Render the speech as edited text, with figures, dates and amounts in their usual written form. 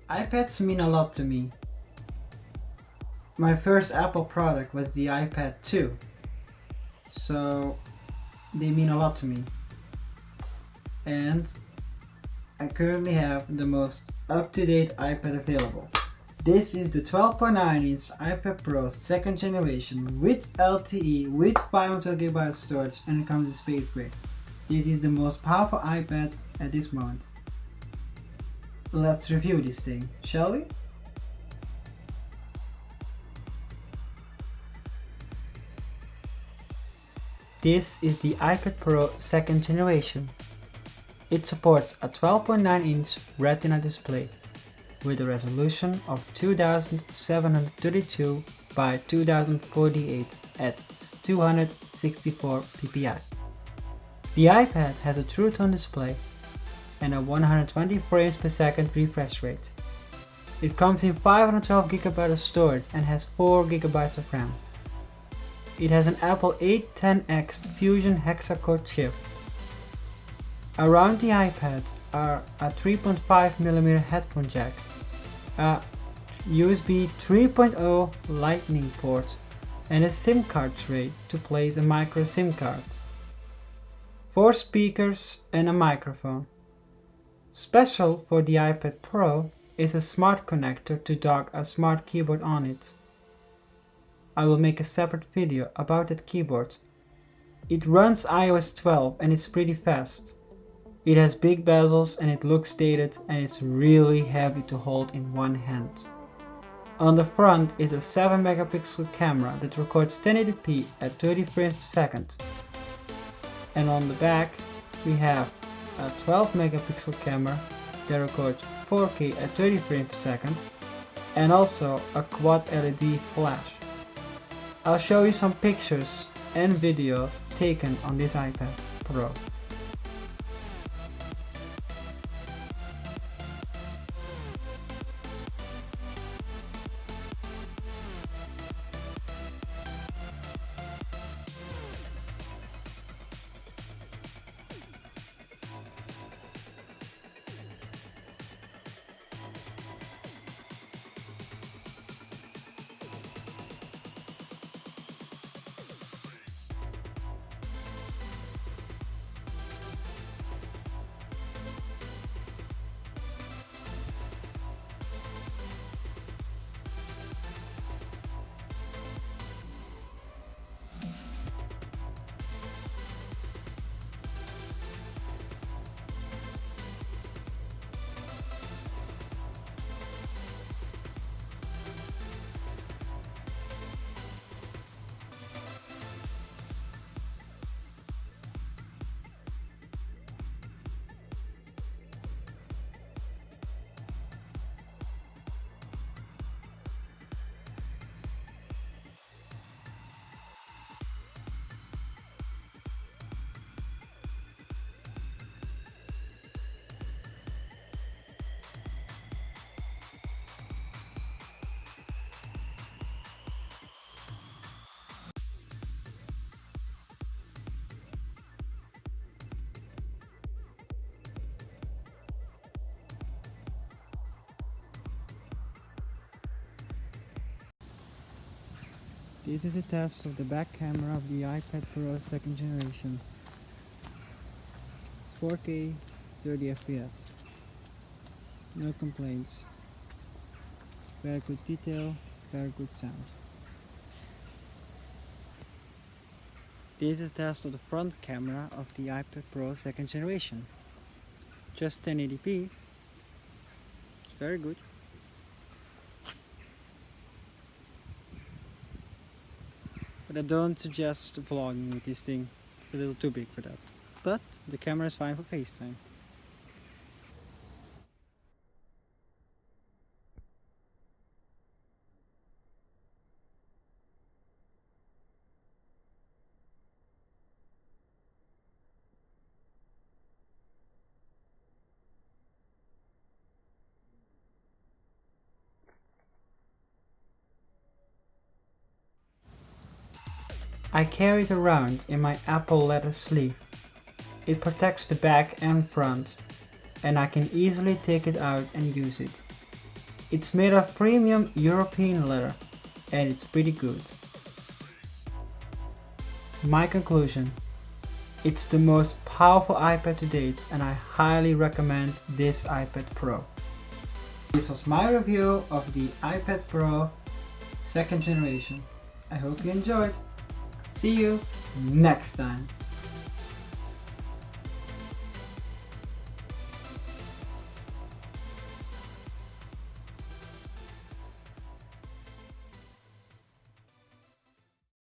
iPads mean a lot to me. My first Apple product was the iPad 2, so they mean a lot to me. And I currently have the most up-to-date iPad available. This is the 12.9-inch iPad Pro 2nd generation with LTE, with 512GB storage, and it comes in space gray. This is the most powerful iPad at this moment. Let's review this thing, shall we? This is the iPad Pro 2nd generation. It supports a 12.9-inch Retina display with a resolution of 2732 by 2048 at 264 ppi. The iPad has a True Tone display and a 120 frames per second refresh rate. It comes in 512GB of storage and has 4GB of RAM. It has an Apple A10X Fusion hexa-core chip. Around the iPad are a 3.5mm headphone jack, a USB 3.0 Lightning port, and a SIM card tray to place a micro SIM card, 4 speakers and a microphone. Special for the iPad Pro is a smart connector to dock a smart keyboard on it. I will make a separate video about that keyboard. It runs iOS 12 and it's pretty fast. It has big bezels and it looks dated, and it's really heavy to hold in one hand. On the front is a 7-megapixel camera that records 1080p at 30 frames per second. And on the back we have a 12-megapixel camera that records 4K at 30 frames per second, and also a quad LED flash. I'll show you some pictures and video taken on this iPad Pro. This is a test of the back camera of the iPad Pro 2nd generation. It's 4K 30 FPS. No complaints. Very good detail, very good sound. This is a test of the front camera of the iPad Pro 2nd generation. Just 1080p. It's very good. But I don't suggest vlogging with this thing, it's a little too big for that. But the camera is fine for FaceTime. I carry it around in my Apple leather sleeve. It protects the back and front, and I can easily take it out and use it. It's made of premium European leather and it's pretty good. My conclusion: it's the most powerful iPad to date and I highly recommend this iPad Pro. This was my review of the iPad Pro 2nd generation. I hope you enjoyed. See you next time.